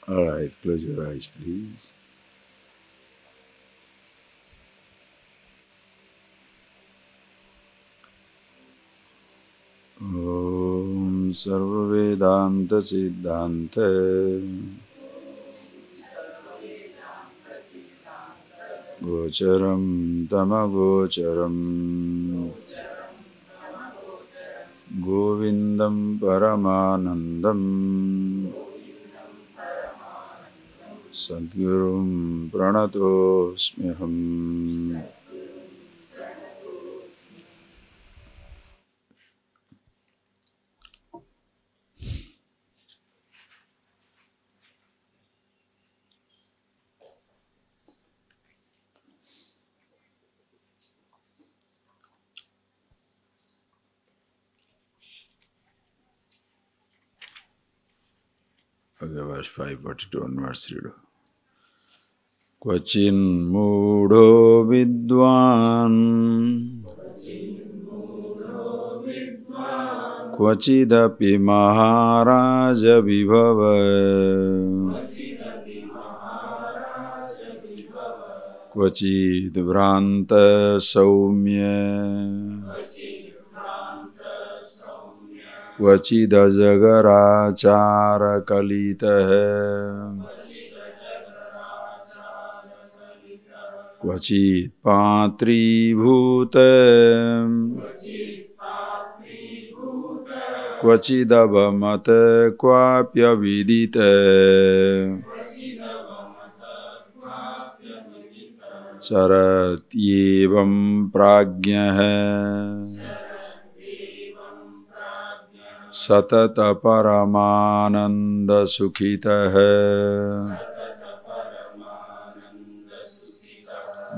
All right, close your eyes, please. Om Sarva Vedanta Siddhanta Gocharam Tamagocharam Govindam Paramanandam Sadgurum Pranatosmiham. Okay, verse 542 onwards, read. Kvachin mudo vidwan Kvachidapi maharaja vibhava Kvachid vranta saumya Kvachidajagaracara kalitaha Kvachid patri bhutam Kvachidavamata kvapya vidita Charatyevam prajnaha Satata paramananda sukhitaha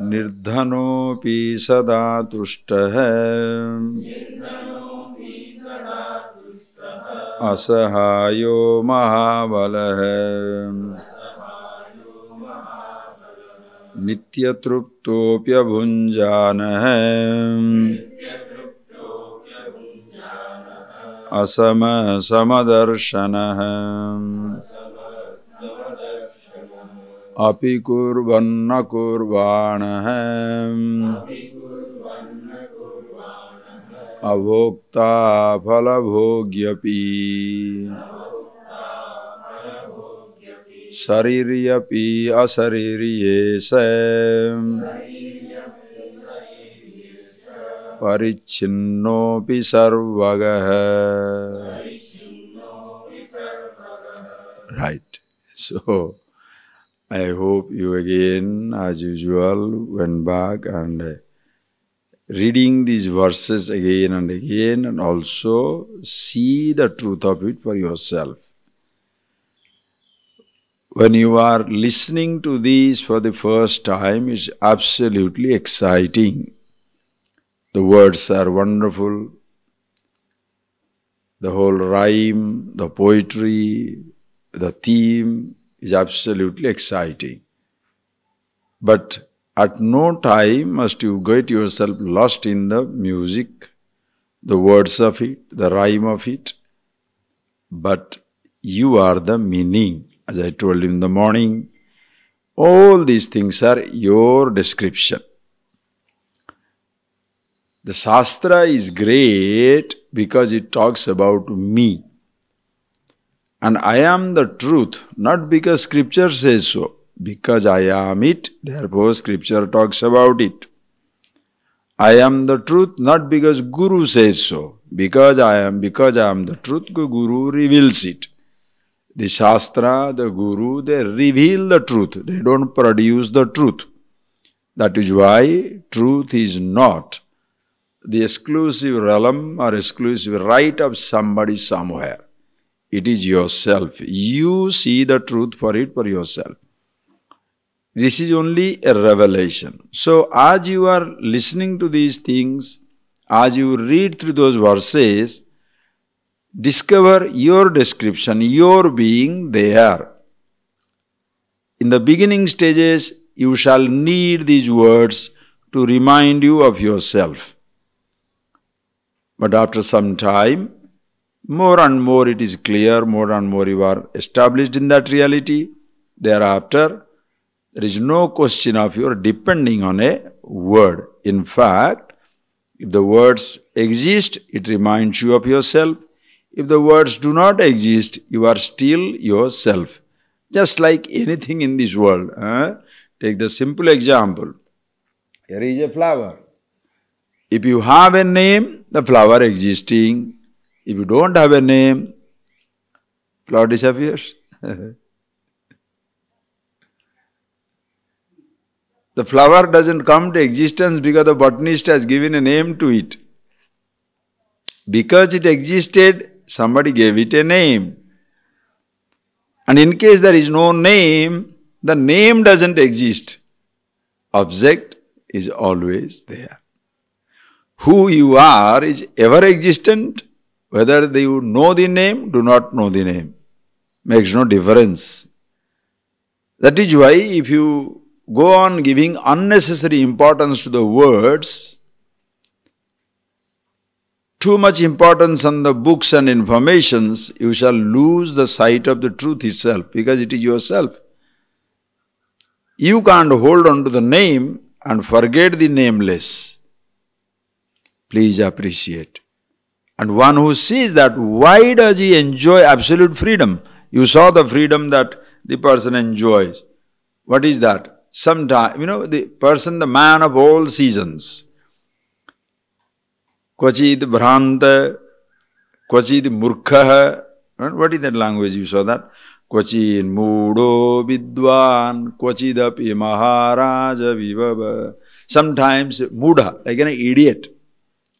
Nirdhanopi sada tushtaha Asahayo mahabalaha Nityatruptopya bhunjanaha Asama samadarshanaha Api kurvanna kurvanaha Avokta phalabhogyapi Sariryapi asariryesam Parichinnopi sarvagaha. Right. So, I hope you again, as usual, went back and reading these verses again and also see the truth of it for yourself. When you are listening to these for the first time, it's absolutely exciting. The words are wonderful. The whole rhyme, the poetry, the theme is absolutely exciting. But at no time must you get yourself lost in the music, the words of it, the rhyme of it. But you are the meaning. As I told you in the morning, all these things are your description. The Shastra is great because it talks about me. And I am the truth, not because Scripture says so. Because I am it, therefore Scripture talks about it. I am the truth, not because Guru says so. Because I am the truth, Guru reveals it. The Shastra, the Guru, they reveal the truth. They don't produce the truth. That is why truth is not the exclusive realm or exclusive right of somebody somewhere. It is yourself. You see the truth for it for yourself. This is only a revelation. So as you are listening to these things, as you read through those verses, discover your description, your being there. In the beginning stages, you shall need these words to remind you of yourself. But after some time, more and more it is clear, more and more you are established in that reality. Thereafter, there is no question of your depending on a word. In fact, if the words exist, it reminds you of yourself. If the words do not exist, you are still yourself. Just like anything in this world. Take the simple example. Here is a flower. If you have a name, the flower existing. If you don't have a name, flower disappears. The flower doesn't come to existence because the botanist has given a name to it. Because it existed, somebody gave it a name. And in case there is no name, the name doesn't exist. Object is always there. Who you are is ever existent, whether you know the name, do not know the name. Makes no difference. That is why if you go on giving unnecessary importance to the words, too much importance on the books and informations, you shall lose the sight of the truth itself, because it is yourself. You can't hold on to the name and forget the nameless. Please appreciate. And one who sees that, why does he enjoy absolute freedom? You saw the freedom that the person enjoys. What is that? Sometimes, the person, the man of all seasons. Kvachid bhranta, kvachid murkha. What is that language? You saw that? Kvachid mudo vidwan, kvachidapi maharaja vivava. Sometimes mudha, like an idiot,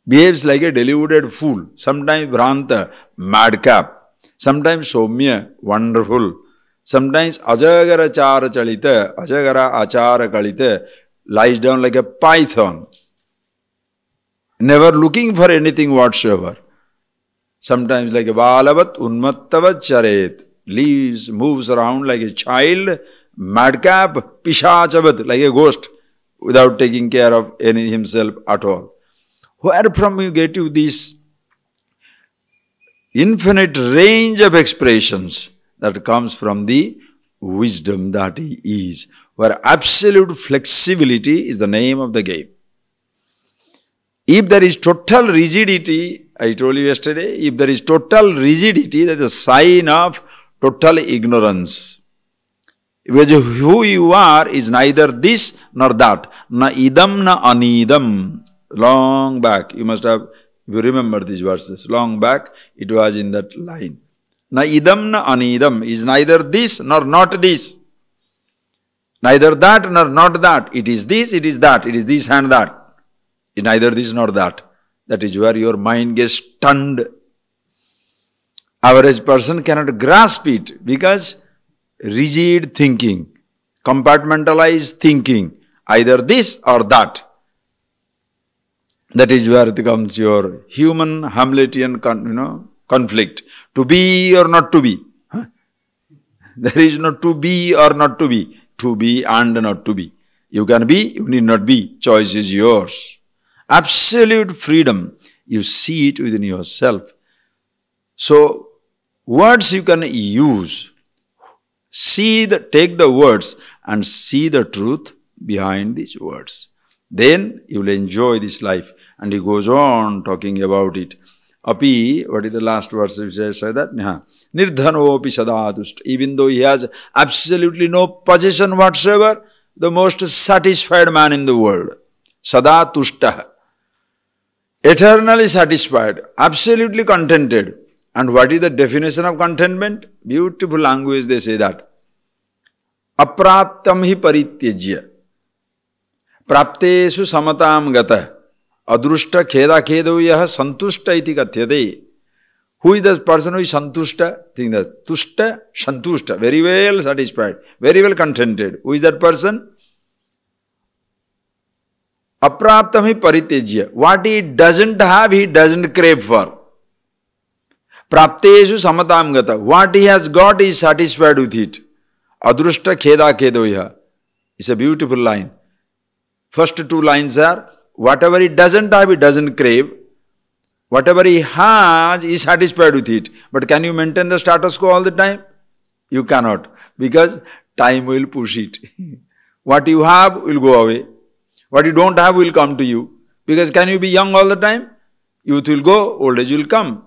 behaves like a deluded fool. Sometimes bhranta, madcap. Sometimes somya, wonderful. Sometimes ajagara achara chalita, ajagara achara kalita, lies down like a python, never looking for anything whatsoever. Sometimes like a balavat unmattavat charet, moves around like a child, madcap, pishachavat, like a ghost, without taking care of himself at all. Where from you get you this infinite range of expressions that comes from the wisdom that he is, where absolute flexibility is the name of the game. If there is total rigidity, I told you yesterday, if there is total rigidity, that is a sign of total ignorance. Because who you are is neither this nor that. Na idam na anidam. Long back, you must have, if you remember these verses, long back, it was in that line. Na idam na anidam is neither this nor not this. Neither that nor not that. It is this, it is that. It is this and that. It is neither this nor that. That is where your mind gets stunned. Average person cannot grasp it because rigid thinking, compartmentalized thinking, either this or that. That is where it comes your human Hamletian conflict. To be or not to be. There is no to be or not to be. To be and not to be. You can be, you need not be. Choice is yours. Absolute freedom. You see it within yourself. So, words you can use. Take the words and see the truth behind these words. Then you will enjoy this life. And he goes on talking about it. Api, what is the last verse which says that? Nirdhanopi sadadust. Even though he has absolutely no possession whatsoever, the most satisfied man in the world. Sadatushta. Eternally satisfied, absolutely contented. And what is the definition of contentment? Beautiful language they say that. Apraptam hi parityajya. Praptesu samatam gata. Adrushta kheda khedo yaha santushta iti kathyate. Who is the person who is santushta? Think that. Tushta, santushta. Very well satisfied. Very well contented. Who is that person? Apraptam hi parityajya. What he doesn't have, he doesn't crave for. Praptesu samatam gata. What he has got, he is satisfied with it. Adrushta kheda kedoya. It's a beautiful line. First two lines are, whatever he doesn't have, he doesn't crave. Whatever he has, he is satisfied with it. But can you maintain the status quo all the time? You cannot. Because Time will push it. What you have will go away. What you don't have will come to you. Because can you be young all the time? Youth will go, old age will come.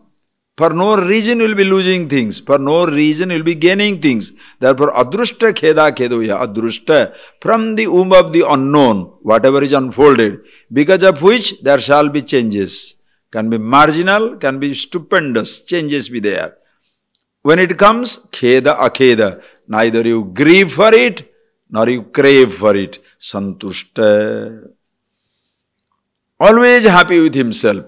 For no reason you will be losing things. For no reason you will be gaining things. Therefore, adrushta kheda khedoya, adrushta, from the womb of the unknown, whatever is unfolded, because of which there shall be changes. Can be marginal, can be stupendous, changes be there. When it comes, kheda akheda, neither you grieve for it, nor you crave for it. Santushta. Always happy with himself.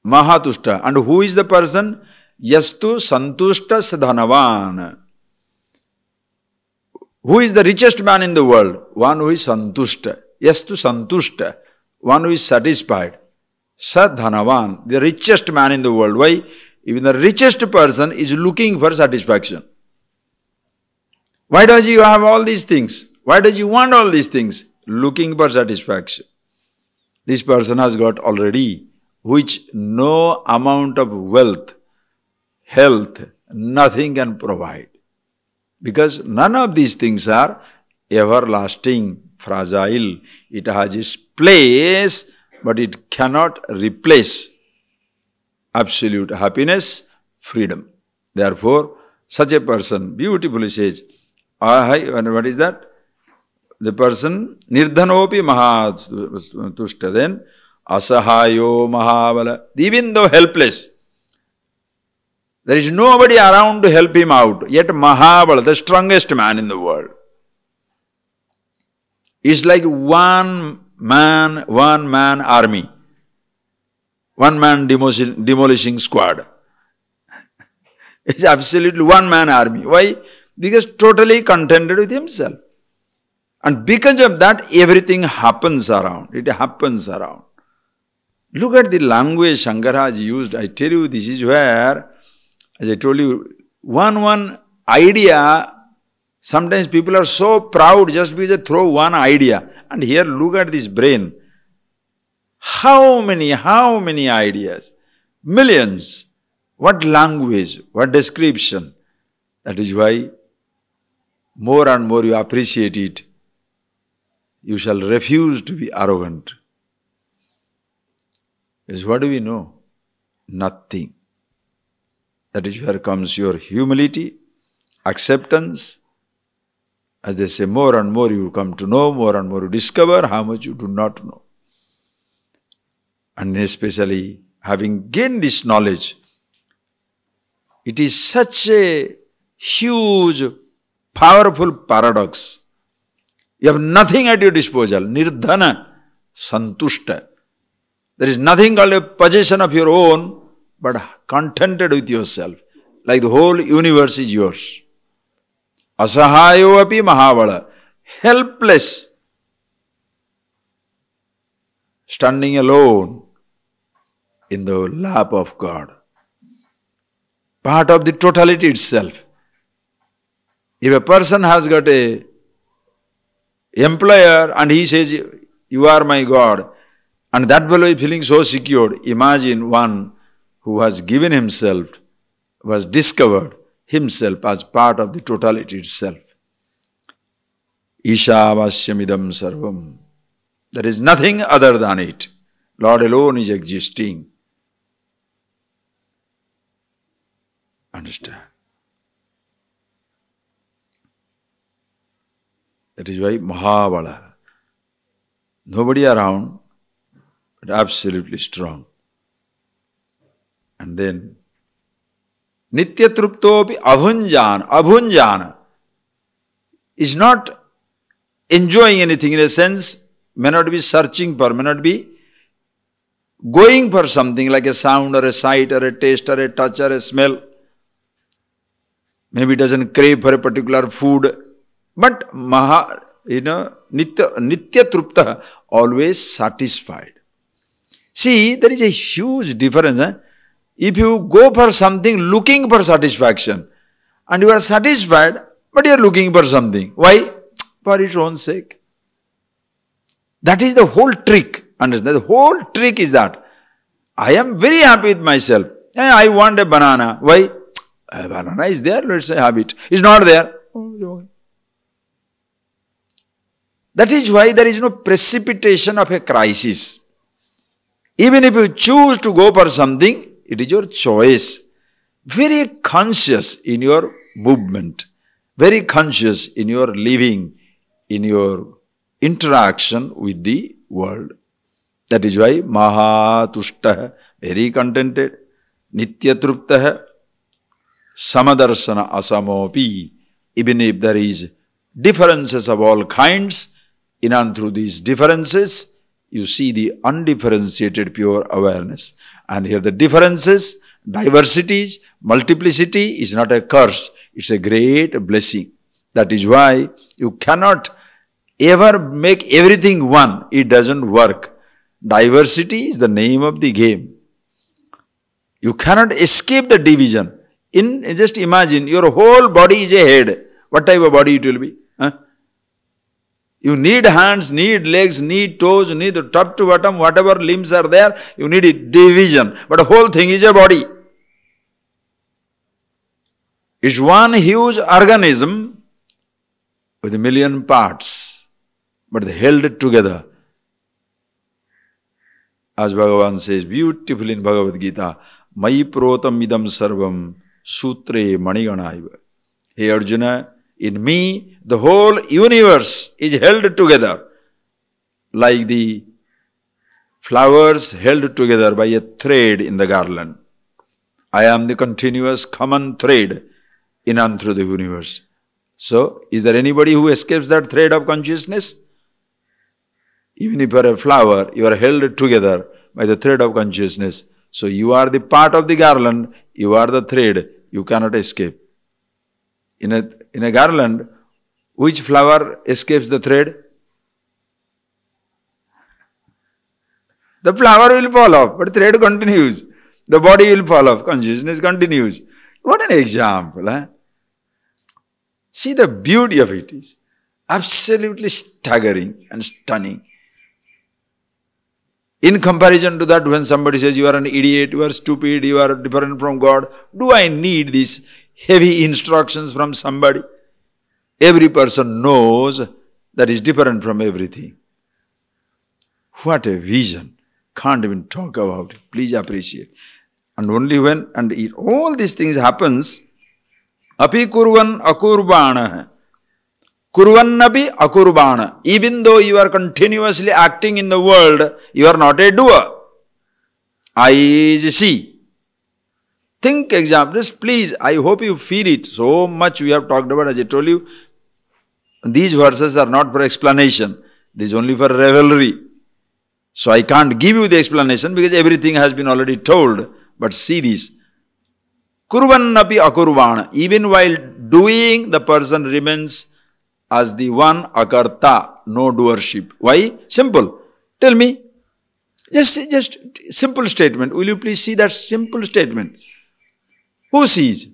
Mahatushta. And who is the person? Yastu santushta sadhanavan. Who is the richest man in the world? One who is santushta. Yastu santushta. One who is satisfied. Sadhanavan. The richest man in the world. Why? Even the richest person is looking for satisfaction. Why does he have all these things? Why does he want all these things? Looking for satisfaction. This person has got already, which no amount of wealth, health, nothing can provide. Because none of these things are everlasting, fragile. It has its place, but it cannot replace absolute happiness, freedom. Therefore, such a person beautifully says, what is that? The person, nirdhanopi mahatushta, then asahayo mahavala, even though helpless, there is nobody around to help him out, yet Mahabala, the strongest man in the world, is like one man army, one man demolishing squad. It's absolutely one man army. Why? Because totally contented with himself. And because of that, everything happens around. It happens around. Look at the language Shankara has used. I tell you, this is where, as I told you, one idea, sometimes people are so proud just because they throw one idea. And here, look at this brain. How many ideas? Millions. What language, what description. That is why more and more you appreciate it. You shall refuse to be arrogant. Because what do we know? Nothing. That is where comes your humility, acceptance. As they say, more and more you come to know, more and more you discover how much you do not know. And especially having gained this knowledge, it is such a huge, powerful paradox. You have nothing at your disposal. Nirdhana, santushta. There is nothing called a possession of your own, but contented with yourself. Like the whole universe is yours. Asahayo api mahavala. Helpless. Standing alone in the lap of God. Part of the totality itself. If a person has got a employer and he says, you are my God, and that fellow is feeling so secure, imagine one who has given himself, who has discovered himself as part of the totality itself. Ishavashyamidam sarvam. There is nothing other than it. Lord alone is existing. Understand? That is why Mahabala. Nobody around, but absolutely strong. And then, Nitya Truptopi Abhunjana is not enjoying anything in a sense, may not be searching for, may not be going for something like a sound or a sight or a taste or a touch or a smell. Maybe doesn't crave for a particular food. But Nitya Trupta, always satisfied. See, there is a huge difference. If you go for something looking for satisfaction, and you are satisfied, but you are looking for something. Why? For its own sake. That is the whole trick. Understand? The whole trick is that I am very happy with myself. I want a banana. Why? A banana is there, let's say have it. It's not there. That is why there is no precipitation of a crisis. Even if you choose to go for something, it is your choice. Very conscious in your movement, very conscious in your living, in your interaction with the world. That is why Mahatushtaha, very contented, Nityatruptaha, Samadarshana Asamopi. Even if there is differences of all kinds, in and through these differences, you see the undifferentiated pure awareness. And here the differences, diversities, multiplicity is not a curse, it's a great blessing. That is why you cannot ever make everything one, it doesn't work. Diversity is the name of the game. You cannot escape the division. Just imagine, your whole body is a head. What type of body it will be? Huh? You need hands, need legs, need toes, need the top to bottom, whatever limbs are there, you need it, division. But the whole thing is a body. It's one huge organism with a million parts, but they held it together. As Bhagavan says beautifully in Bhagavad Gita, Mai protam idam sarvam sutre maniganaiva. Hey Arjuna, in me, the whole universe is held together like the flowers held together by a thread in the garland. I am the continuous common thread in and through the universe. So, is there anybody who escapes that thread of consciousness? Even if you are a flower, you are held together by the thread of consciousness. So, you are the part of the garland, you are the thread, you cannot escape. In a garland, which flower escapes the thread? The flower will fall off, but the thread continues. The body will fall off, consciousness continues. What an example, huh? See the beauty of it is absolutely staggering and stunning. In comparison to that, when somebody says you are an idiot, you are stupid, you are different from God, do I need these heavy instructions from somebody? Every person knows that is different from everything. What a vision. Can't even talk about it. Please appreciate. And only when, all these things happens, api kurvan akurbana. Kurvannapi akurbana. Even though you are continuously acting in the world, you are not a doer. Eyes see. Think examples, please, I hope you feel it. So much we have talked about, as I told you. These verses are not for explanation. This is only for revelry. So I can't give you the explanation because everything has been already told. But see this. Kurvannapi akurvana. Even while doing, the person remains as the one akarta, no doership. Why? Simple. Tell me. Just simple statement. Will you please see that simple statement? Who sees?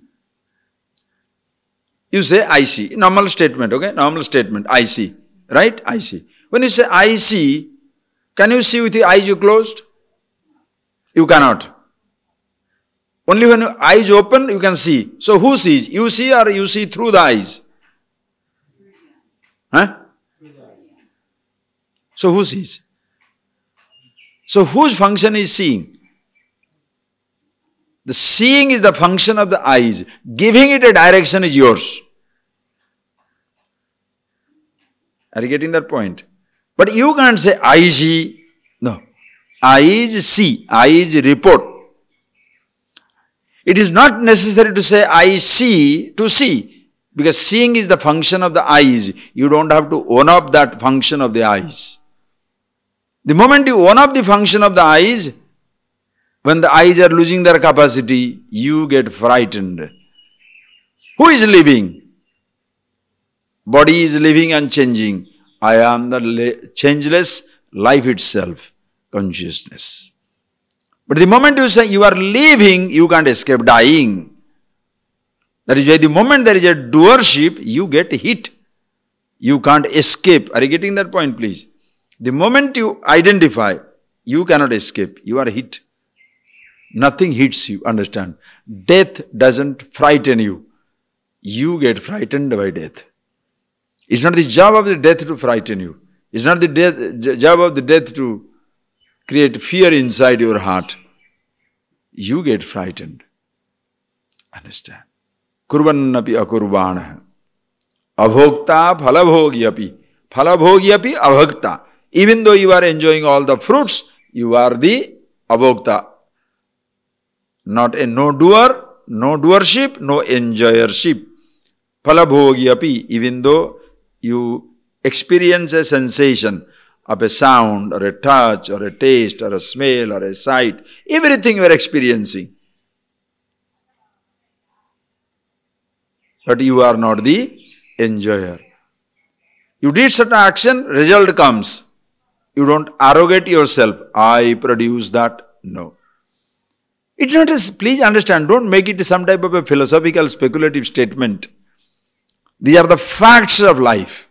You say, I see. Normal statement, okay? Normal statement, I see. Right? I see. When you say, I see, can you see with the eyes you closed? You cannot. Only when your eyes open, you can see. So who sees? You see or you see through the eyes? Huh? So who sees? So whose function is seeing? The seeing is the function of the eyes. Giving it a direction is yours. Are you getting that point? But you can't say, I see. No. Eyes see. Eyes report. It is not necessary to say, I see to see. Because seeing is the function of the eyes. You don't have to own up that function of the eyes. The moment you own up the function of the eyes, when the eyes are losing their capacity, you get frightened. Who is living? Body is living and changing. I am the changeless life itself, consciousness. But the moment you say you are living, you can't escape dying. That is why the moment there is a doership, you get hit. You can't escape. Are you getting that point, please? The moment you identify, you cannot escape. You are hit. Nothing hits you, understand? Death doesn't frighten you. You get frightened by death. It's not the job of the death to frighten you. It's not the job of the death to create fear inside your heart. You get frightened. Understand? Kurvannapi akurbana. Abhokta phalabhogyapi. Phalabhogyapi abhakta. Even though you are enjoying all the fruits, you are the abhokta. Not a no doer, no doership, no enjoyership. Phalabhogyapi. Even though you experience a sensation of a sound or a touch or a taste or a smell or a sight, everything you are experiencing. But you are not the enjoyer. You did certain action, result comes. You don't arrogate yourself. I produce that. No. It's not a, please understand, don't make it some type of a philosophical speculative statement. These are the facts of life.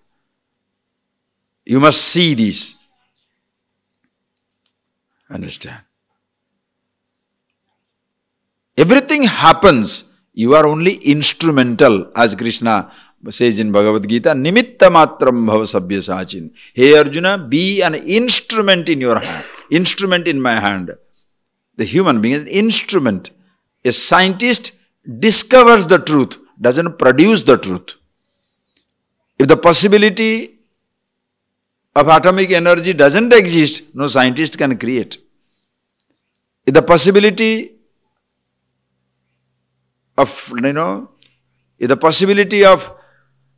You must see this. Understand? Everything happens. You are only instrumental, as Krishna says in Bhagavad Gita, Nimitta matram bhava sabya sachin. Hey Arjuna, be an instrument in your hand, instrument in my hand. The human being is an instrument. A scientist discovers the truth, doesn't produce the truth. If the possibility of atomic energy doesn't exist, no scientist can create. If the possibility of, if the possibility of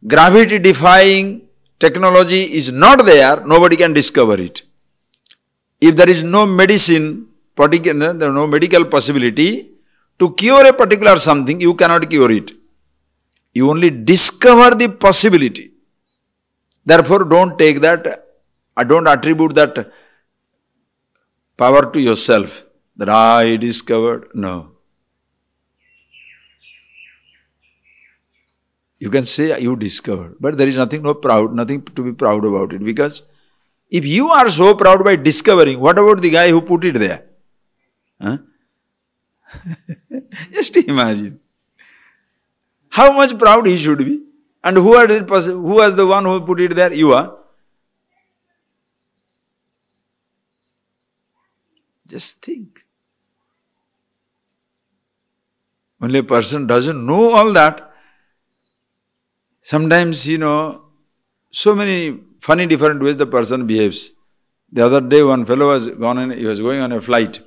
gravity-defying technology is not there, nobody can discover it. If there is no medicine, there is no medical possibility to cure a particular something, you cannot cure it. You only discover the possibility. Therefore, don't take that, don't attribute that power to yourself, that I discovered. No. You can say you discovered, but there is nothing to be proud about it. Because if you are so proud by discovering, what about the guy who put it there? Huh? Just imagine. How much proud he should be. And who was the one who put it there? You are. Just think. Only a person doesn't know all that. Sometimes, so many funny different ways the person behaves. The other day one fellow was going on a flight,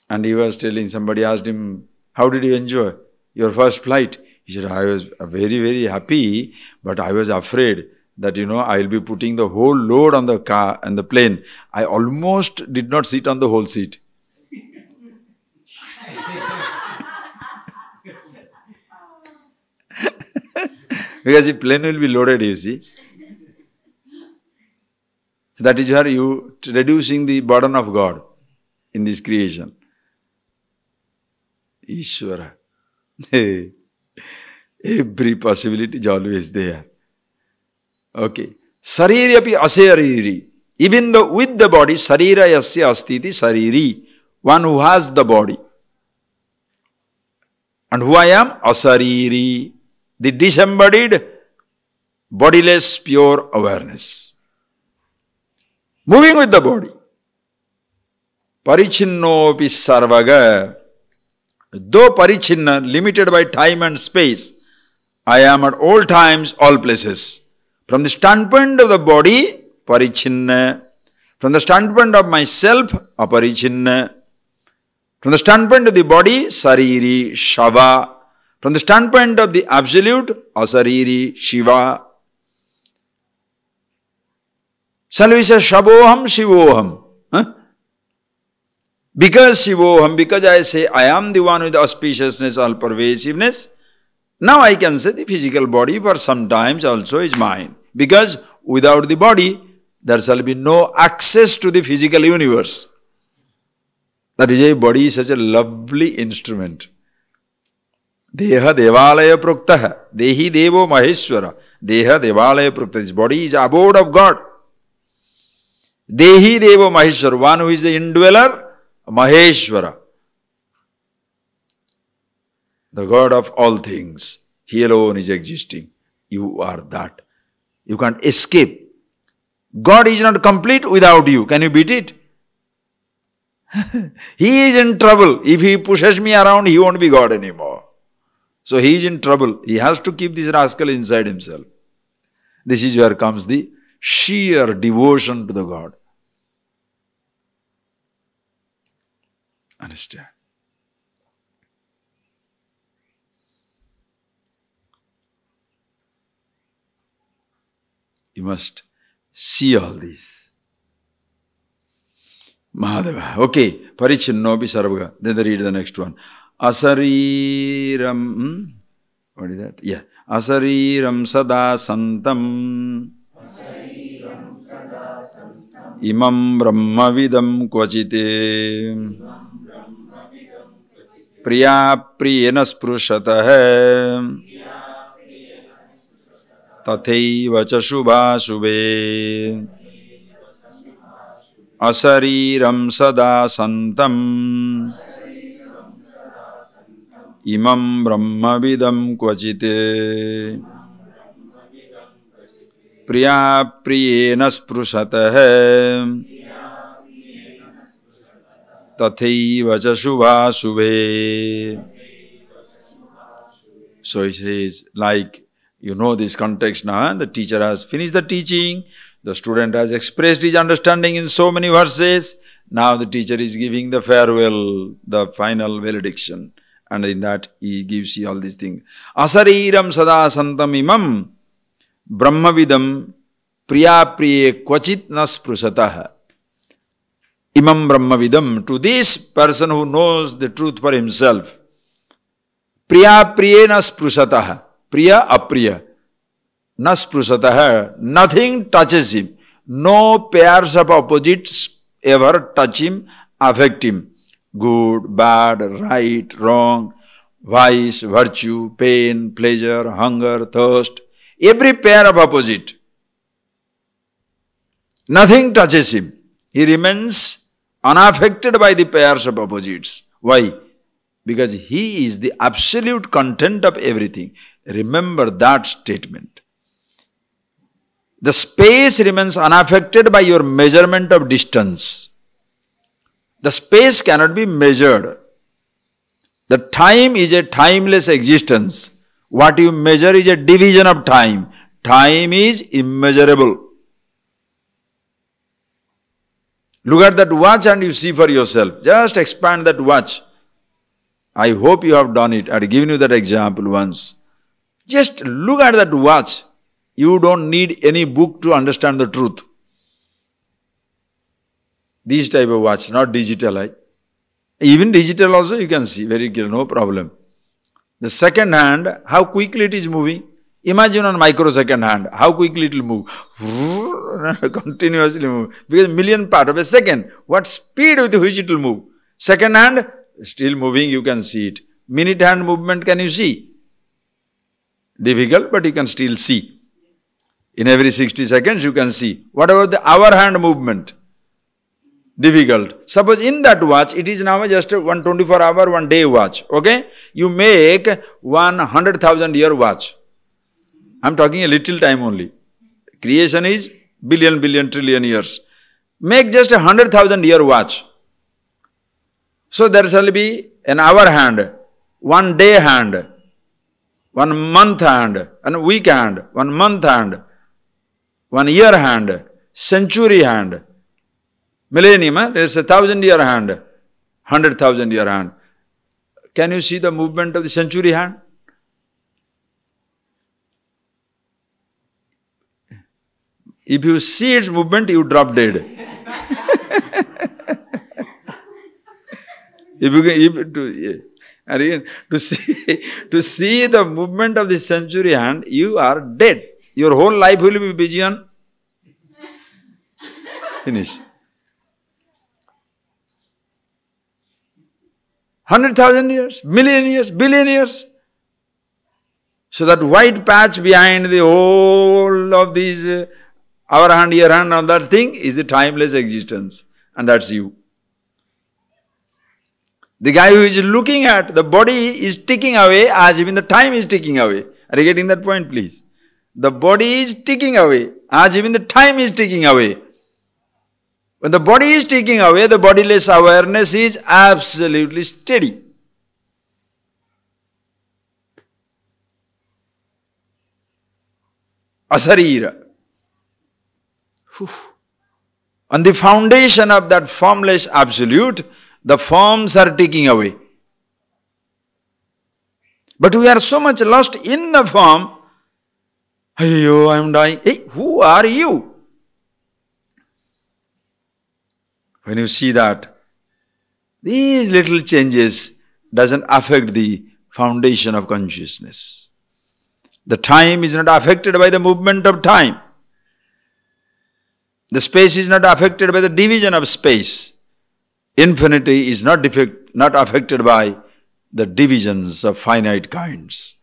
and he was telling, somebody asked him, how did you enjoy your first flight? He said, I was very, very happy, but I was afraid that, I will be putting the whole load on the car and the plane. I almost did not sit on the whole seat. Because the plane will be loaded, you see. So that is where you reducing the burden of God in this creation. Ishvara. Every possibility is always there. Okay. Sariri api asariri. Even though with the body, sarira yasya astiti sariri. One who has the body. And who I am? Asariri. The disembodied, bodiless, pure awareness. Moving with the body. Parichinnopi sarvaga. Though parichinna, limited by time and space, I am at all times, all places. From the standpoint of the body, parichinna. From the standpoint of myself, aparichinna. From the standpoint of the body, sariri, shava. From the standpoint of the absolute, asariri, shiva. Shall we say Shaboham, Shivoham? Huh? Because Shivoham, because I say I am the one with auspiciousness, all pervasiveness, now I can say the physical body for sometimes also is mine. Because without the body, there shall be no access to the physical universe. That is why body is such a lovely instrument. Deha Devalaya Pruktaha. Dehi Devo Maheshwara. Deha Devalaya Pruktaha. This body is abode of God. Dehi Devo Maheshwara. One who is the indweller, Maheshwara. The God of all things. He alone is existing. You are that. You can't escape. God is not complete without you. Can you beat it? He is in trouble. If he pushes me around, he won't be God anymore. So he is in trouble. He has to keep this rascal inside himself. This is where comes the sheer devotion to the God. Understand? You must see all this. Mahadeva. Okay. Parichinnopi sarvaga. Then they read the next one. Asariram. What is that? Yeah. Asariram sada santam. Imam brahmavidam kvachite. Priya priyena sprushataha. Tathaiva cha shubha shubhe. Asariram sada santam. Imam brahmavidam kvachite. Priya priyena sprushataha. Tathaiva cha shubha shubhe. So it says, like, you know this context now, the teacher has finished the teaching, the student has expressed his understanding in so many verses, now the teacher is giving the farewell, the final valediction, and in that he gives you all these things. Asariram sada santam imam brahmavidam priya priye kvachit nas prusataha. Imam brahmavidam, to this person who knows the truth for himself, priya priye nas prusataha. Priya apriya. Nasprusataha. Nothing touches him. No pairs of opposites ever touch him, affect him. Good, bad, right, wrong, vice, virtue, pain, pleasure, hunger, thirst. Every pair of opposite. Nothing touches him. He remains unaffected by the pairs of opposites. Why? Because he is the absolute content of everything. Remember that statement. The space remains unaffected by your measurement of distance. The space cannot be measured. The time is a timeless existence. What you measure is a division of time. Time is immeasurable. Look at that watch and you see for yourself. Just expand that watch. I hope you have done it. I had given you that example once. Just look at that watch. You don't need any book to understand the truth. This type of watch, not digital. Even digital also you can see very clear, no problem. The second hand, how quickly it is moving. Imagine on microsecond hand, how quickly it will move. Continuously move. Because million part of a second, what speed with which it will move. Second hand, still moving, you can see it. Minute hand movement, can you see? Difficult, but you can still see. In every 60 seconds, you can see. What about the hour hand movement? Difficult. Suppose in that watch, it is now just a 124-hour, 1 day watch. Okay? You make 100,000 year watch. I am talking a little time only. Creation is billion, billion, trillion years. Make just 100,000 year watch. So there shall be an hour hand, 1 day hand, 1 month hand, and week hand, 1 month hand, 1 year hand, century hand, millennium, there is 1,000 year hand, 100,000 year hand. Can you see the movement of the century hand? If you see its movement, you drop dead. To see the movement of the century hand, you are dead. Your whole life will be busy on. Finish. 100,000 years, million years, billion years. So that white patch behind the whole of these hour hand, year hand, and that thing is the timeless existence. And that's you. The guy who is looking at the body is ticking away as even the time is ticking away. Are you getting that point, please? The body is ticking away as even the time is ticking away. When the body is ticking away, the bodiless awareness is absolutely steady. Asarira. On the foundation of that formless absolute, the forms are taking away. But we are so much lost in the form. Ayyo, I am dying. Hey, who are you? When you see that, these little changes doesn't affect the foundation of consciousness. The time is not affected by the movement of time. The space is not affected by the division of space. Infinity is not affected by the divisions of finite kinds.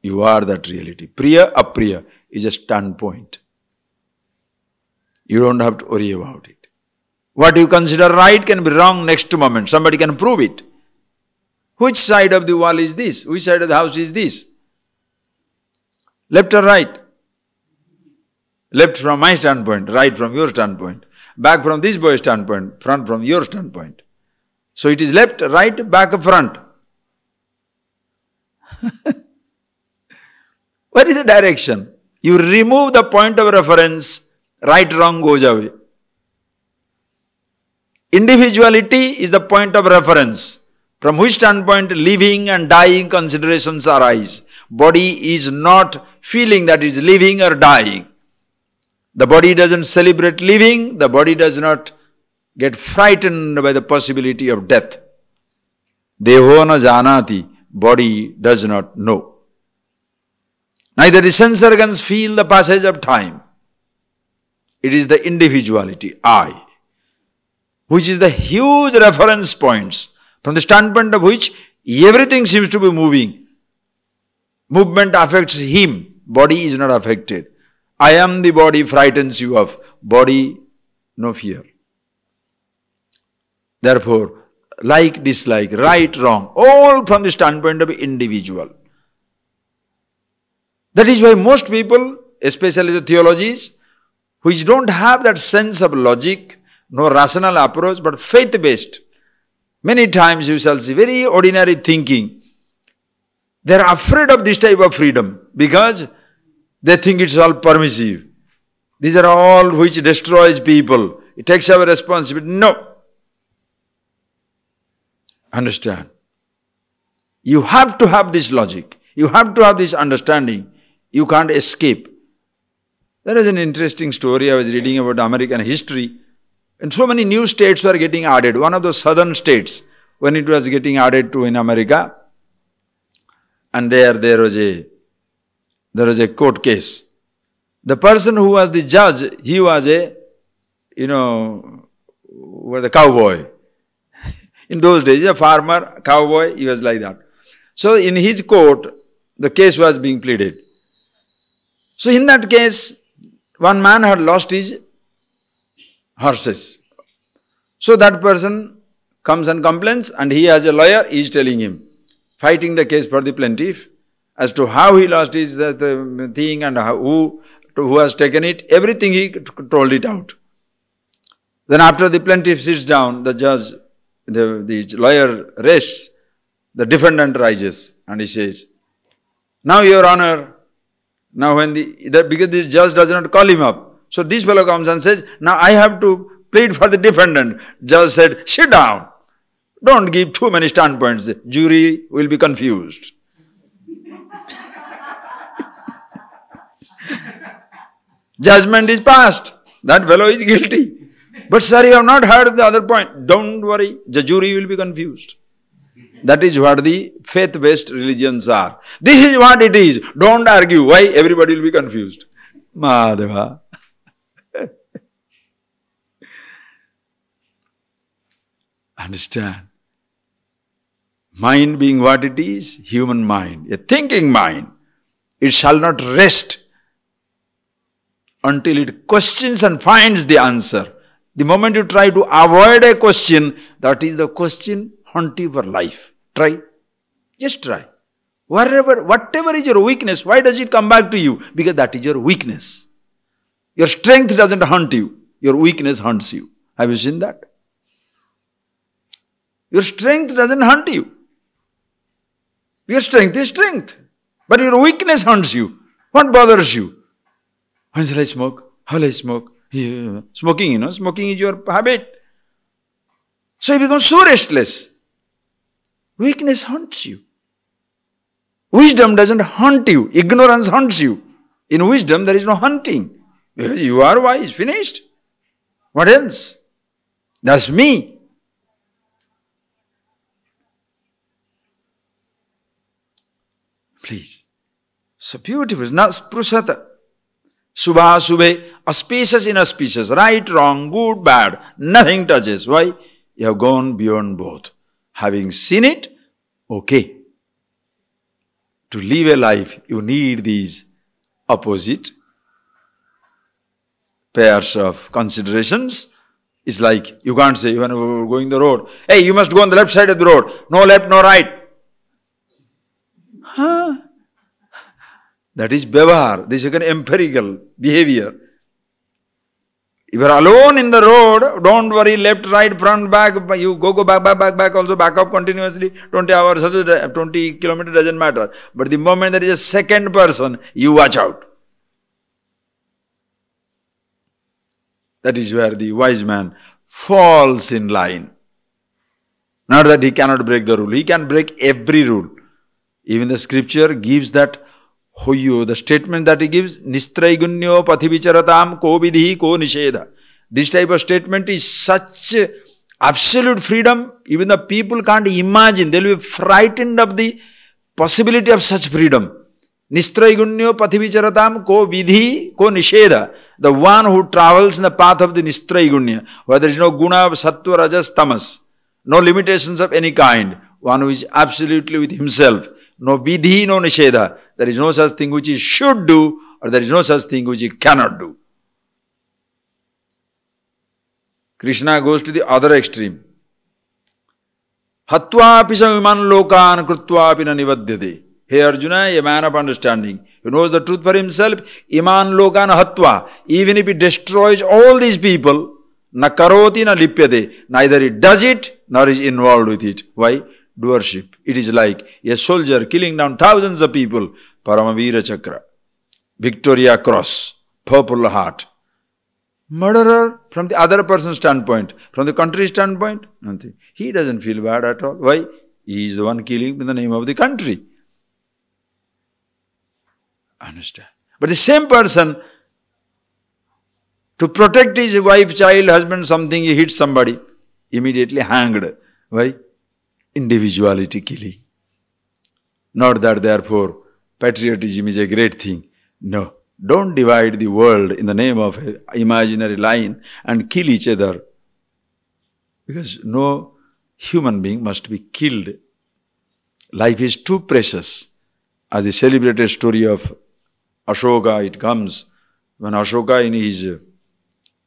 You are that reality. Priya, apriya is a standpoint. You don't have to worry about it. What you consider right can be wrong next moment. Somebody can prove it. Which side of the wall is this? Which side of the house is this? Left or right? Left from my standpoint, right from your standpoint, back from this boy's standpoint, front from your standpoint. So it is left, right, back, front. What is the direction? You remove the point of reference, right, wrong goes away. Individuality is the point of reference, from which standpoint living and dying considerations arise. Body is not feeling that it is living or dying. The body doesn't celebrate living, the body does not get frightened by the possibility of death. Deho na janati, body does not know. Neither the sense organs feel the passage of time. It is the individuality, I, which is the huge reference points from the standpoint of which everything seems to be moving. Movement affects him, body is not affected. I am the body frightens you of, body no fear. Therefore, like, dislike, right, wrong, all from the standpoint of individual. That is why most people, especially the theologies, which don't have that sense of logic, no rational approach, but faith-based, many times you shall see very ordinary thinking. They are afraid of this type of freedom because they think it's all permissive. These are all which destroys people. It takes our responsibility. No. Understand. You have to have this logic. You have to have this understanding. You can't escape. There is an interesting story I was reading about American history. And so many new states were getting added. One of the southern states, when it was getting added to in America, and there was a court case. The person who was the judge, he was a cowboy. In those days, a farmer, cowboy, he was like that. So in his court, the case was being pleaded. So in that case, one man had lost his horses. So that person comes and complains, and he has a lawyer, he is telling him, fighting the case for the plaintiff, as to how he lost his thing and who has taken it, everything he told it out. Then after the plaintiff sits down, the judge, the lawyer rests, the defendant rises and he says, now your honor, now when because the judge does not call him up, so this fellow comes and says, now I have to plead for the defendant. Judge said, sit down. Don't give too many standpoints. The jury will be confused. Judgment is passed. That fellow is guilty. But sir, you have not heard the other point. Don't worry, the jury will be confused. That is what the faith-based religions are. This is what it is. Don't argue. Why? Everybody will be confused. Madhava. Understand? Mind being what it is, human mind, a thinking mind, it shall not rest until it questions and finds the answer. The moment you try to avoid a question, that is the question haunt you for life. Try. Just try. Whatever is your weakness, why does it come back to you? Because that is your weakness. Your strength doesn't hunt you. Your weakness hunts you. Have you seen that? Your strength doesn't hunt you. Your strength is strength. But your weakness hunts you. What bothers you? When shall I smoke? How will I smoke? Yeah. Smoking, smoking is your habit. So you become so restless. Weakness hunts you. Wisdom doesn't hunt you. Ignorance hunts you. In wisdom, there is no hunting. Because you are wise, finished. What else? That's me. Please. So beautiful. Not sprusata. Subha, subhe, auspicious, inauspicious, right, wrong, good, bad. Nothing touches. Why? You have gone beyond both. Having seen it, okay. To live a life, you need these opposite pairs of considerations. It's like, you can't say, when we're going the road, hey, you must go on the left side of the road. No left, no right. Huh? That is bevahar. This is an empirical behavior. If you are alone in the road, don't worry, left, right, front, back, you go back, also back up continuously, 20 hours, 20 kilometers doesn't matter. But the moment there is a second person, you watch out. That is where the wise man falls in line. Not that he cannot break the rule, he can break every rule. Even the scripture gives that hoyo, the statement that he gives, nistraigunyo pathivicharatam ko vidhi ko nisheda. This type of statement is such absolute freedom, even the people can't imagine. They will be frightened of the possibility of such freedom. Nistraigunyo pathivicharatam ko vidhi ko nisheda. The one who travels in the path of the nistraigunya, where there is no guna, sattva, rajas, tamas, no limitations of any kind, one who is absolutely with himself. No vidhi, no nisheda. There is no such thing which he should do, or there is no such thing which he cannot do. Krishna goes to the other extreme. Hatva pisa viman lokan krutva pina nivadyate. Hey Arjuna, a man of understanding, who knows the truth for himself, iman lokan hatva. Even if he destroys all these people, na karoti na lipyate. Neither he does it, nor is involved with it. Why? Doership. It is like a soldier killing down thousands of people. Paramavira Chakra, Victoria Cross, Purple Heart. Murderer from the other person's standpoint, from the country's standpoint, nothing. He doesn't feel bad at all. Why? He is the one killing in the name of the country. Understand? But the same person, to protect his wife, child, husband, something, he hits somebody, immediately hanged. Why? Individuality killing. Not that therefore patriotism is a great thing. No. Don't divide the world in the name of an imaginary line and kill each other. Because no human being must be killed. Life is too precious. As the celebrated story of Ashoka, it comes when Ashoka in his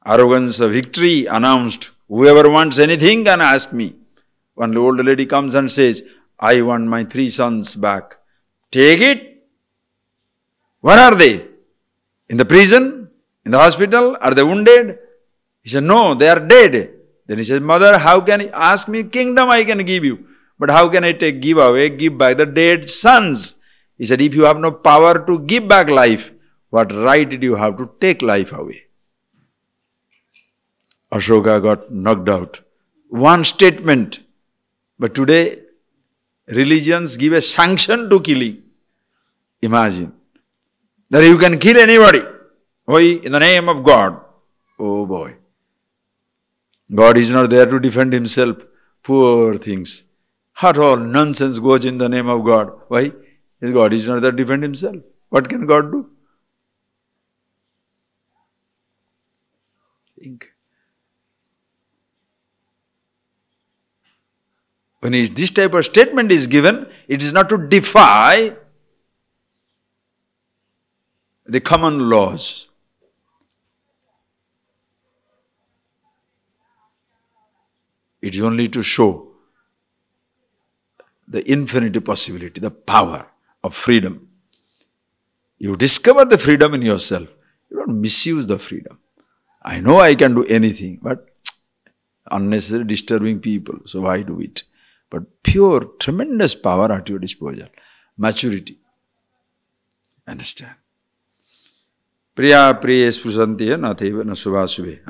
arrogance of victory announced, whoever wants anything can ask me. One old lady comes and says, I want my 3 sons back. Take it. Where are they? In the prison? In the hospital? Are they wounded? He said, no, they are dead. Then he said, mother, how can you ask me? Kingdom I can give you. But how can I give back the dead sons? He said, if you have no power to give back life, what right did you have to take life away? Ashoka got knocked out. One statement. But today, religions give a sanction to killing. Imagine. That you can kill anybody. Why? In the name of God. Oh boy. God is not there to defend himself. Poor things. What all nonsense goes in the name of God. Why? God is not there to defend himself. What can God do? Think. When this type of statement is given, it is not to defy the common laws. It is only to show the infinite possibility, the power of freedom. You discover the freedom in yourself. You don't misuse the freedom. I know I can do anything, but unnecessary disturbing people, so why do it? But pure, tremendous power at your disposal. Maturity. Understand? Priya priye sprusantiya natheva na subhasubhe.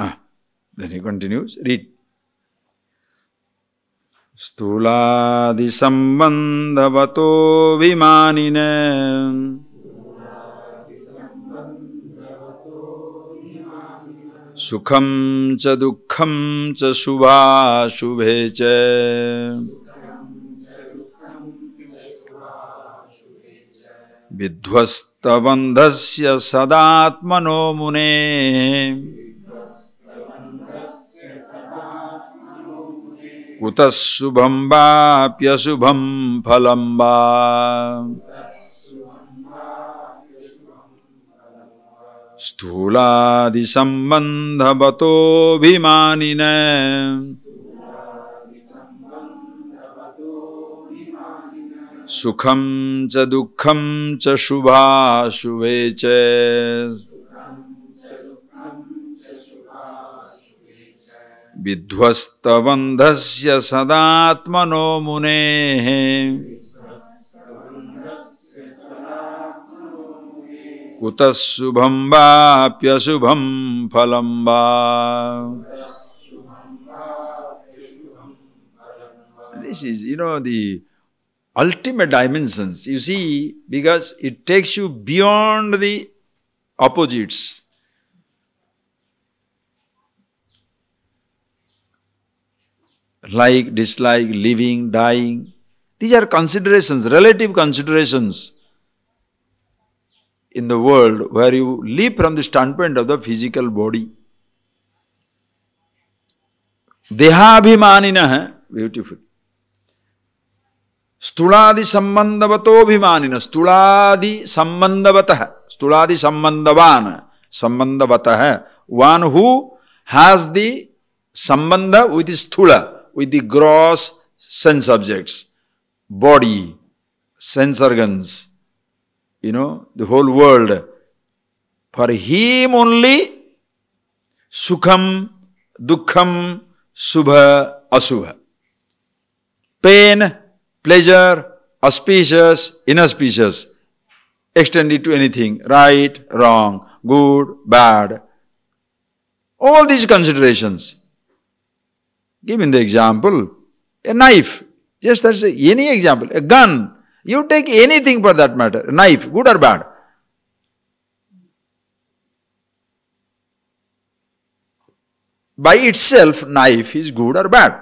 Then he continues, read. Stuladi sambandhavato vimanine sukham cha dukkham cha shubha shubhe cha vidhvastavandhasya sadatmano mune kutas subham va pyasubham phalam va stuladi sambandhavato bhimanine sukham cha dukkham cha shubha shubhe cha vidhvastavandhasya sadatmano mune kutas subham va pyasubham phalam va. This is, the ultimate dimensions, you see, because it takes you beyond the opposites. Like, dislike, living, dying. These are considerations, relative considerations in the world where you live from the standpoint of the physical body. Dehabhimanina, beautiful. Stuladi sambandhavato bhimanina, stuladi sambandhavatah, stuladi sambandhavan, sambandhavatah, one who has the sambandha with the stula, with the gross sense objects, body, sense organs, the whole world. For him only, sukham, dukkham, subha, asubha. Pain, pleasure, auspicious, inauspicious, extended to anything, right, wrong, good, bad. All these considerations. Given the example, a knife, just that's any example, a gun, you take anything for that matter, a knife, good or bad. By itself, knife is good or bad.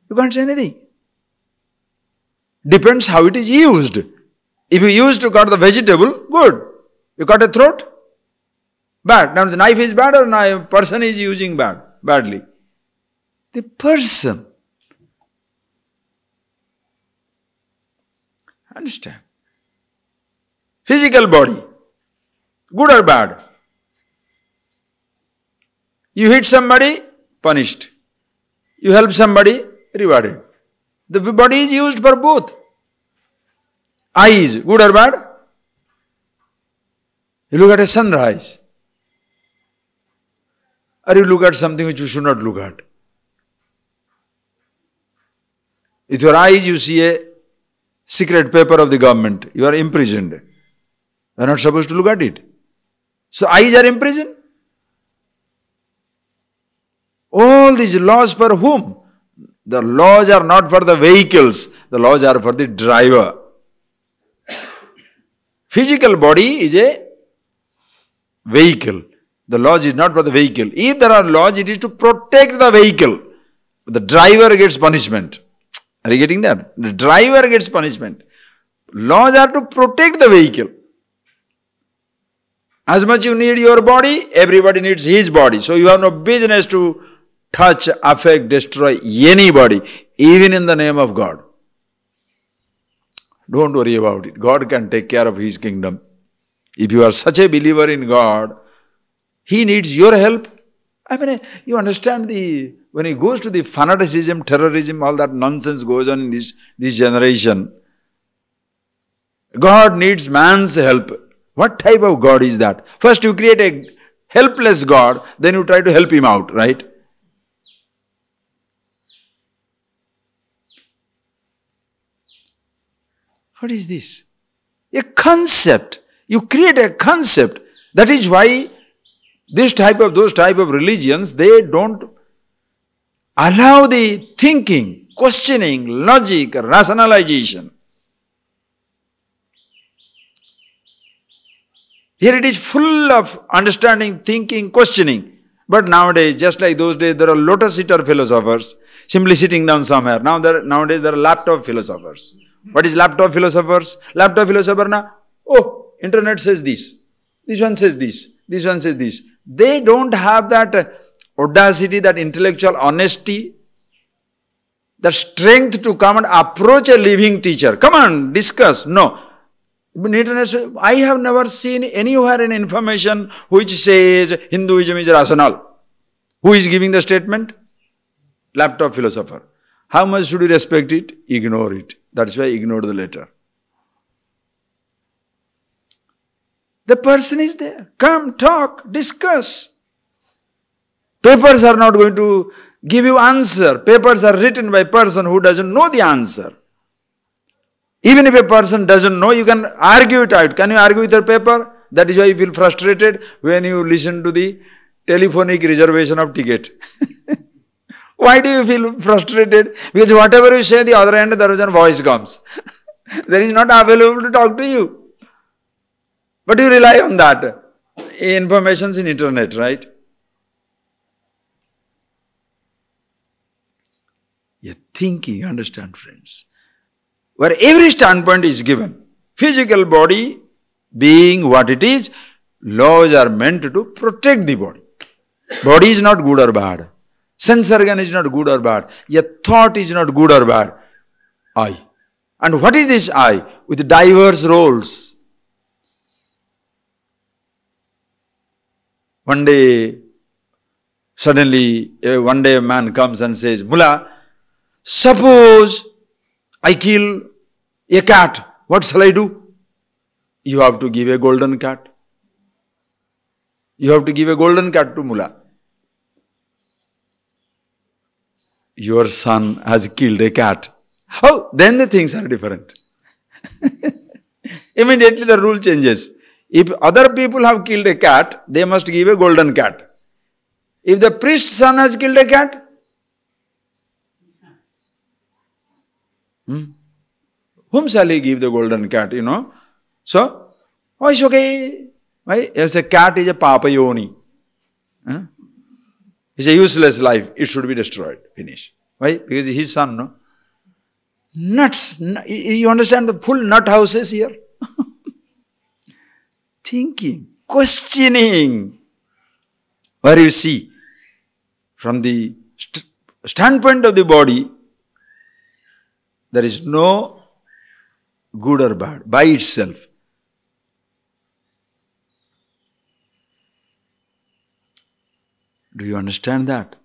You can't say anything. Depends how it is used. If you used to cut the vegetable, good. You cut a throat, bad. Now the knife is bad or the person is using badly. The person. Understand? Physical body, good or bad. You hit somebody, punished. You help somebody, rewarded. The body is used for both. Eyes, good or bad? You look at a sunrise. Or you look at something which you should not look at. With your eyes you see a secret paper of the government. You are imprisoned. You are not supposed to look at it. So eyes are imprisoned. All these laws for whom? The laws are not for the vehicles. The laws are for the driver. Physical body is a vehicle. The laws is not for the vehicle. If there are laws, it is to protect the vehicle. The driver gets punishment. Are you getting that? The driver gets punishment. Laws are to protect the vehicle. As much you need your body, everybody needs his body. So you have no business to touch, affect, destroy anybody, even in the name of God. Don't worry about it. God can take care of His kingdom. If you are such a believer in God, He needs your help. I mean, you understand when it goes to the fanaticism, terrorism, all that nonsense goes on in this generation. God needs man's help. What type of God is that? First you create a helpless God, then you try to help him out, right? What is this? A concept. You create a concept. That is why those type of religions, they don't allow the thinking, questioning, logic, rationalization. Here it is full of understanding, thinking, questioning. But nowadays, just like those days, there are lotus-eater philosophers simply sitting down somewhere. Nowadays, there are laptop philosophers. What is laptop philosophers? Laptop philosopher na, oh, internet says this. This one says this. This one says this. They don't have that audacity, that intellectual honesty, the strength to come and approach a living teacher. Come on, discuss. No. Internet, I have never seen anywhere in information which says Hinduism is rational. Who is giving the statement? Laptop philosopher. How much should we respect it? Ignore it. That's why I ignored the letter. The person is there. Come, talk, discuss. Papers are not going to give you answer. Papers are written by a person who doesn't know the answer. Even if a person doesn't know, you can argue it out. Can you argue with your paper? That is why you feel frustrated when you listen to the telephonic reservation of ticket. Why do you feel frustrated? Because whatever you say, the other end, there is a voice comes. There is not available to talk to you. But you rely on that. Information in internet, right? You're thinking, understand, friends. Where every standpoint is given. Physical body being what it is, laws are meant to protect the body. Body is not good or bad. Sense organ is not good or bad. Your thought is not good or bad. I. And what is this I? With diverse roles. One day, suddenly, one day a man comes and says, Mullah, suppose I kill a cat. What shall I do? You have to give a golden cat. You have to give a golden cat to Mullah. Your son has killed a cat. Oh, then the things are different. Immediately the rule changes. If other people have killed a cat, they must give a golden cat. If the priest's son has killed a cat, whom shall he give the golden cat, you know? So, oh, it's okay. Why? As a cat is a papa yoni. It's a useless life. It should be destroyed. Finish. Why? Because his son, no? Nuts. You understand the full nut houses here? Thinking, questioning. Where you see, from the standpoint of the body, there is no good or bad by itself. Do you understand that?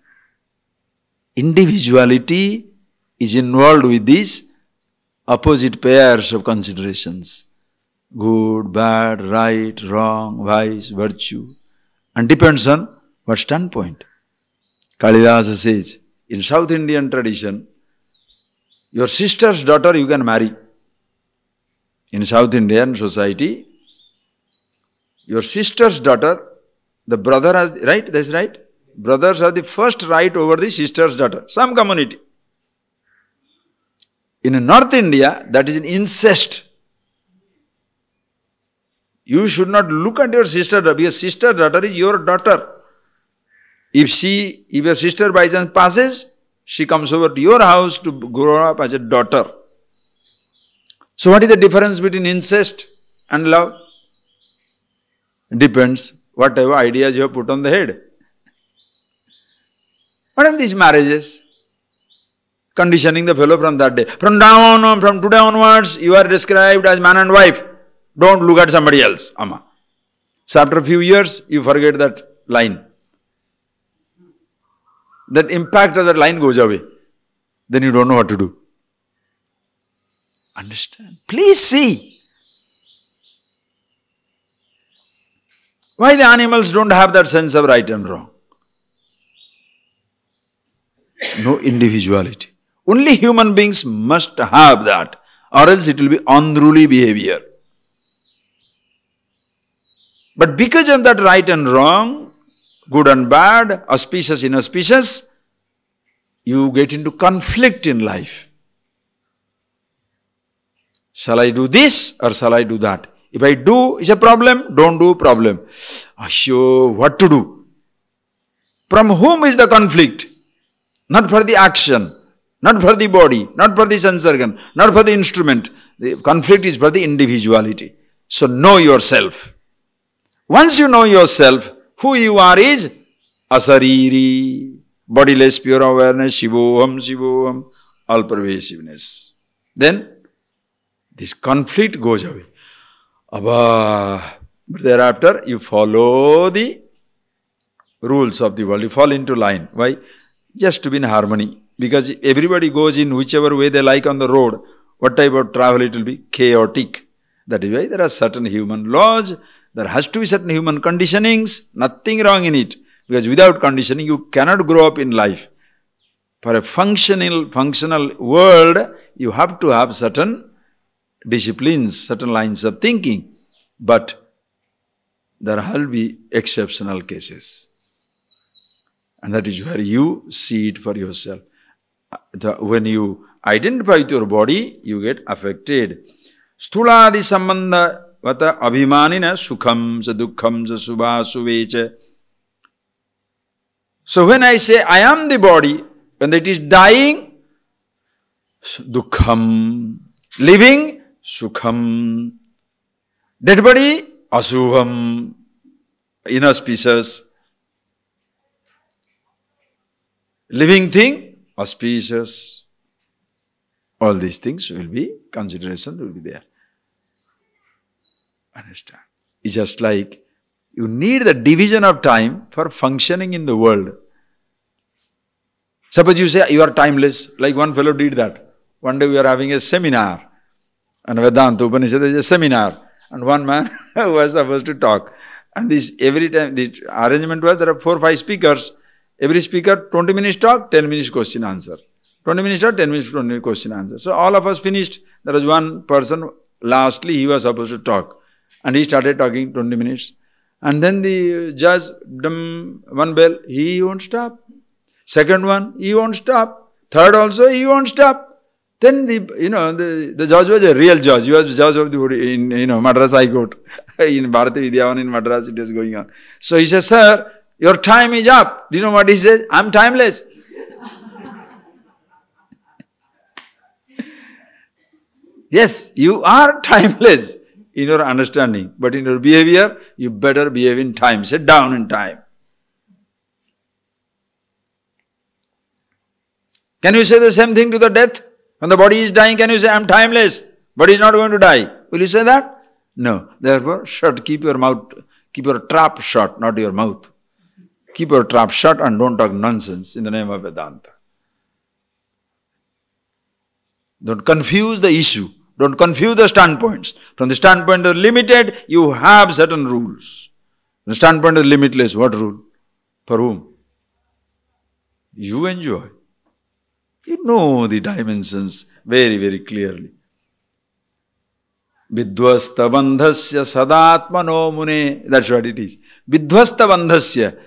Individuality is involved with these opposite pairs of considerations. Good, bad, right, wrong, vice, virtue. And depends on what standpoint. Kalidasa says, in South Indian tradition, your sister's daughter you can marry. In South Indian society, your sister's daughter, the brother has, right? That's right. Brothers have the first right over the sister's daughter. Some community. In North India, that is an incest. You should not look at your sister daughter, because sister daughter is your daughter. If your sister by chance passes, she comes over to your house to grow up as a daughter. So what is the difference between incest and love? Depends whatever ideas you have put on the head. What are these marriages? Conditioning the fellow from that day. From today onwards, you are described as man and wife. Don't look at somebody else, Amma. So after a few years, you forget that line. That impact of that line goes away. Then you don't know what to do. Understand? Please see. Why the animals don't have that sense of right and wrong? No individuality. Only human beings must have that, or else it will be unruly behavior. But because of that right and wrong, good and bad, auspicious, inauspicious, you get into conflict in life. Shall I do this or shall I do that? If I do, it's a problem. Don't do, problem. Sure, what to do? From whom is the conflict? Not for the action, not for the body, not for the sense organ, not for the instrument. The conflict is for the individuality. So know yourself. Once you know yourself, who you are is asariri, bodiless pure awareness, shivoham, all pervasiveness. Then this conflict goes away. But thereafter you follow the rules of the world, you fall into line. Why? Just to be in harmony. Because everybody goes in whichever way they like on the road, what type of travel it will be? Chaotic. That is why there are certain human laws, there has to be certain human conditionings, nothing wrong in it. Because without conditioning, you cannot grow up in life. For a functional world, you have to have certain disciplines, certain lines of thinking. But there will be exceptional cases. And that is where you see it for yourself. When you identify with your body, you get affected. Stuladi sambandha vata abhimanina sukham sa dukkham sa subha suvecha. So when I say I am the body, when it is dying, dukkham. Living, sukham. Dead body, asubham. Inauspicious. Living thing, auspicious. All these things will be, consideration will be there. Understand? It's just like you need the division of time for functioning in the world. Suppose you say you are timeless, like one fellow did that. One day we are having a seminar, and Vedanta Upanishad is a seminar, and one man was supposed to talk. And this every time, the arrangement was there are 4 or 5 speakers. Every speaker, 20 minutes talk, 10 minutes question answer. 20 minutes talk, 10 minutes question answer. So all of us finished. There was one person, lastly he was supposed to talk. And he started talking 20 minutes. And then the judge, one bell, he won't stop. Second one, he won't stop. Third also, he won't stop. Then the judge was a real judge. He was judge of the in Madras High Court. In Bharati Vidyavan in Madras it was going on. So he says, sir, your time is up. Do you know what he says? I'm timeless. Yes, you are timeless in your understanding. But in your behavior, you better behave in time. Sit down in time. Can you say the same thing to the death? When the body is dying, can you say, I'm timeless? Body is not going to die. Will you say that? No. Therefore, keep your mouth, keep your trap shut, not your mouth. Keep your trap shut and don't talk nonsense in the name of Vedanta. Don't confuse the issue. Don't confuse the standpoints. From the standpoint of limited, you have certain rules. From the standpoint of limitless, what rule? For whom? You enjoy. You know the dimensions very, very clearly. Vidvasta bandhasya sadatmano mune. That's what it is. Vidvasta bandhasya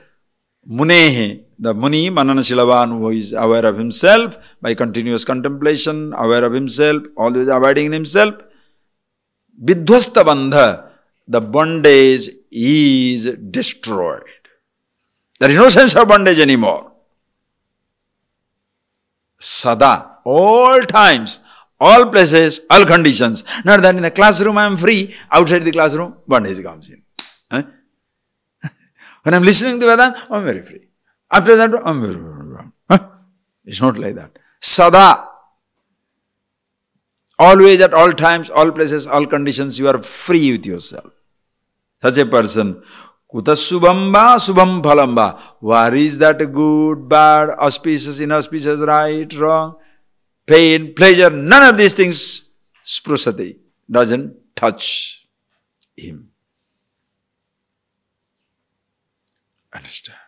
munehe. The muni, mananashilavan, who is aware of himself by continuous contemplation, aware of himself, always abiding in himself. Vidvasta bandha, the bondage is destroyed. There is no sense of bondage anymore. Sada, all times, all places, all conditions. Not that in the classroom I am free, outside the classroom, bondage comes in. When I am listening to Vedanta, I am very free. After that, I am very free. It's not like that. Sada, always at all times, all places, all conditions, you are free with yourself. Such a person, kutasubhamba subham phalamba. Where is that good, bad, auspicious, inauspicious, right, wrong, pain, pleasure, none of these things, sprusati, doesn't touch him. Understand?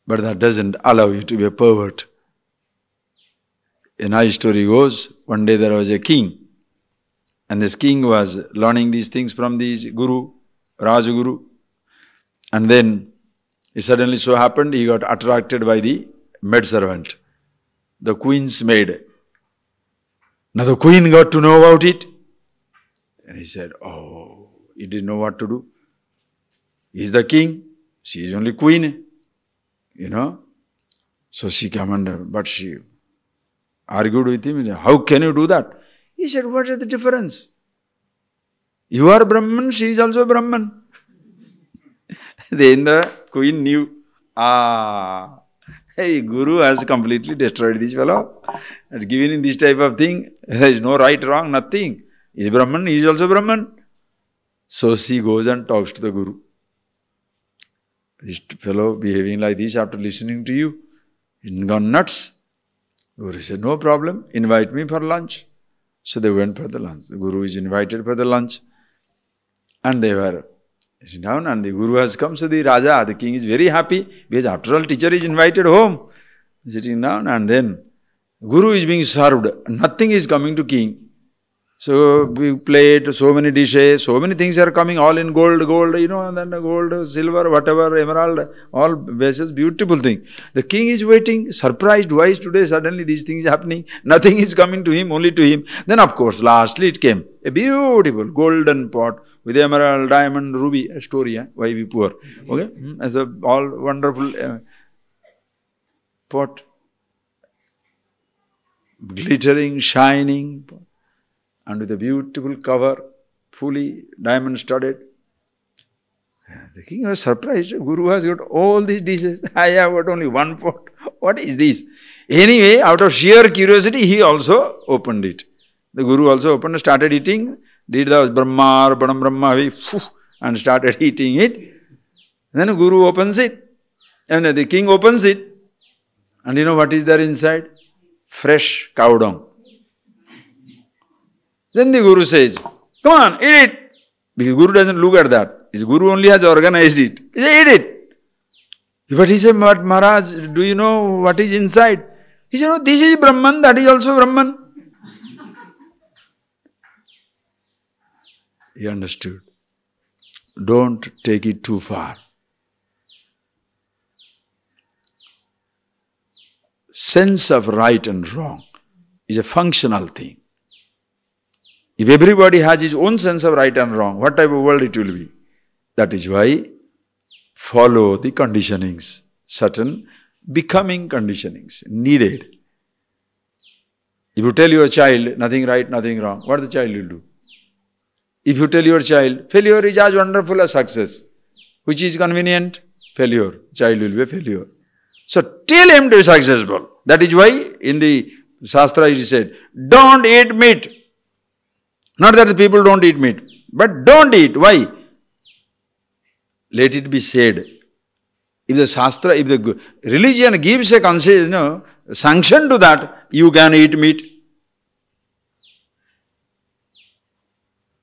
But that doesn't allow you to be a pervert. A nice story goes, one day there was a king, and this king was learning these things from this guru, Rajaguru, and then it suddenly so happened he got attracted by the maidservant, the queen's maid. Now the queen got to know about it, and he said, oh, he didn't know what to do. He's the king, she is only queen, you know. So she commanded, but she argued with him, how can you do that? He said, what is the difference? You are Brahman, she is also Brahman. Then the queen knew, hey, Guru has completely destroyed this fellow. And given him this type of thing, there is no right, wrong, nothing. He is Brahman, he is also Brahman. So she goes and talks to the Guru. This fellow behaving like this after listening to you, he's gone nuts. Guru said, no problem, invite me for lunch. So they went for the lunch. The Guru is invited for the lunch. And they were sitting down, and the Guru has come. So the Raja, the king, is very happy because after all, teacher is invited home. Sitting down, and then Guru is being served. Nothing is coming to king. So big plate, so many dishes, so many things are coming, all in gold, you know, and then gold, silver, whatever, emerald, all vessels, beautiful thing. The king is waiting, surprised, why is today suddenly these things happening? Nothing is coming to him, only to him. Then of course, lastly it came, a beautiful golden pot with emerald, diamond, ruby, a story, why we poor, okay? As a all wonderful pot, glittering, shining pot. And with a beautiful cover, fully diamond studded. The king was surprised. Guru has got all these dishes. I have got only one pot. What is this? Anyway, out of sheer curiosity, he also opened it. The Guru also opened, started eating, did the Brahma, Padam Brahma, and started eating it. Then the Guru opens it, and the king opens it. And you know what is there inside? Fresh cow dung. Then the Guru says, come on, eat it. Because Guru doesn't look at that. His Guru only has organized it. He said, eat it. But he said, Maharaj, do you know what is inside? He said, no, this is Brahman, that is also Brahman. He understood. Don't take it too far. Sense of right and wrong is a functional thing. If everybody has his own sense of right and wrong, what type of world it will be? That is why follow the conditionings, certain becoming conditionings needed. If you tell your child nothing right, nothing wrong, what the child will do? If you tell your child failure is as wonderful as success, which is convenient? Failure. Child will be a failure. So tell him to be successful. That is why in the Shastra it is said, don't eat meat. Not that the people don't eat meat, but don't eat. Why? Let it be said. If the Shastra, if the religion gives a sanction to that, you can eat meat.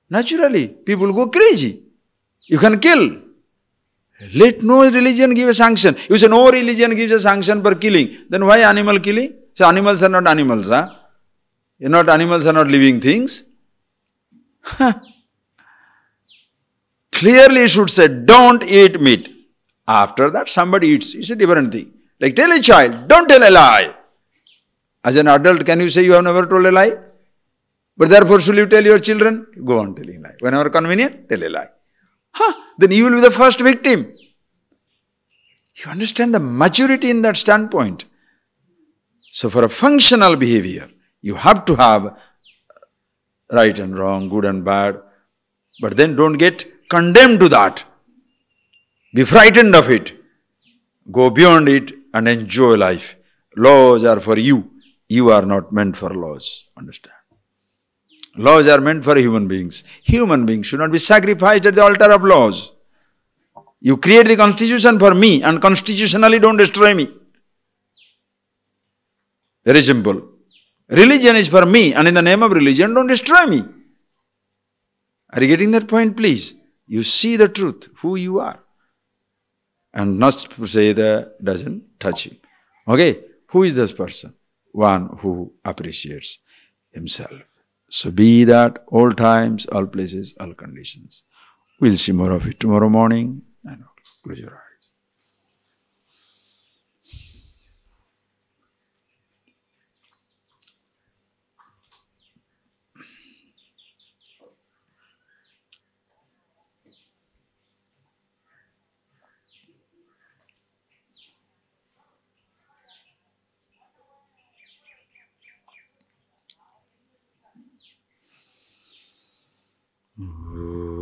Naturally, people go crazy. You can kill. Let no religion give a sanction. You say no religion gives a sanction for killing. Then why animal killing? So animals are not animals, huh? Animals are not living things. Clearly it should say, don't eat meat. After that, somebody eats. It's a different thing. Like tell a child, don't tell a lie. As an adult, can you say you have never told a lie? But therefore, should you tell your children? Go on telling a lie. Whenever convenient, tell a lie. Then you will be the first victim. You understand the maturity in that standpoint. So for a functional behavior, you have to have right and wrong, good and bad. But then don't get condemned to that. Be frightened of it. Go beyond it and enjoy life. Laws are for you. You are not meant for laws. Understand? Laws are meant for human beings. Human beings should not be sacrificed at the altar of laws. You create the constitution for me and constitutionally don't destroy me. Very simple. Religion is for me and in the name of religion don't destroy me. Are you getting that point, please? You see the truth, who you are. And not say that doesn't touch him. Okay, who is this person? One who appreciates himself. So be that all times, all places, all conditions. We'll see more of it tomorrow morning. And close your eyes. Ooh.